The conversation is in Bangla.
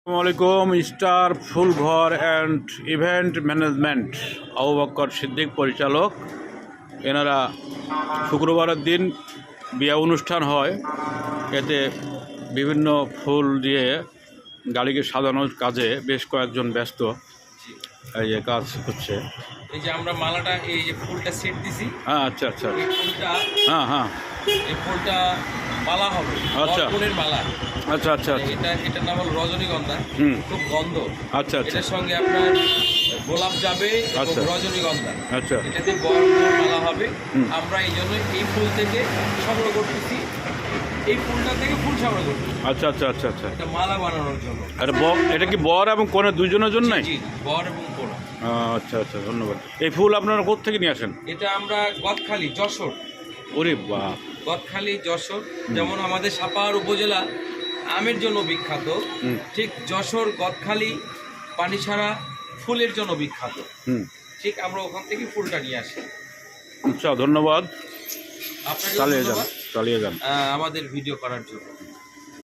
আসসালামু আলাইকুম। স্টার ফুল ঘর and event management Abu Bakar Siddique পরিচালক। এনারা শুক্রবারের দিন বিয়ে অনুষ্ঠান হয়, এতে বিভিন্ন ফুল দিয়ে গাড়িকে সাজানোর কাজে বেশ কয়েকজন ব্যস্ত। এই যে কাজ হচ্ছে, এই যে আমরা মালাটা এই যে ফুলটা সেট দিছি। হ্যাঁ আচ্ছা আচ্ছা, এই ফুলটা হ্যাঁ এই ফুলটা মালা হবে, আচ্ছা। ফুলের মালা। আচ্ছা আচ্ছা আচ্ছা, এটার নাম হলো রজনীগন্ধা। হুম, খুব গন্ধ। আচ্ছা আচ্ছা এটার সঙ্গে আপনার গোলাপ যাবে এবং আচ্ছা। রজনীগন্ধা। আচ্ছা, এটাতে বড় মালা হবে। হুম। আমরা এই জন্য এই ফুল থেকে সংগ্রহ করতেছি, এই ফুলটা থেকে ফুল সংগ্রহ করতেছি আচ্ছা আচ্ছা আচ্ছা আচ্ছা। এটা মালা বানানোর জন্য। এটা কি বর এবং কনে দুজনের জন্যই? জি, বর এবং কোনা। আচ্ছা আচ্ছা, ধন্যবাদ। এই ফুল আপনারা কোত্থেকে নিয়ে আসেন? এটা আমরা গদখালি, যশোর। ওরে বাহ! গদখালি, যশোর। যেমন আমাদের সাপাহার উপজেলা আমের জন্য বিখ্যাত, হুম ঠিক যশোর গদখালি পানিসারা ফুলের জন্য বিখ্যাত। হুম, ঠিক আমরা ওখান থেকে ফুলটা নিয়ে আসি। আচ্ছা, ধন্যবাদ। আপনাকে চালিয়ে যান, ধন্যবাদ চালিয়ে যান। আমাদের ভিডিও করার জন্য।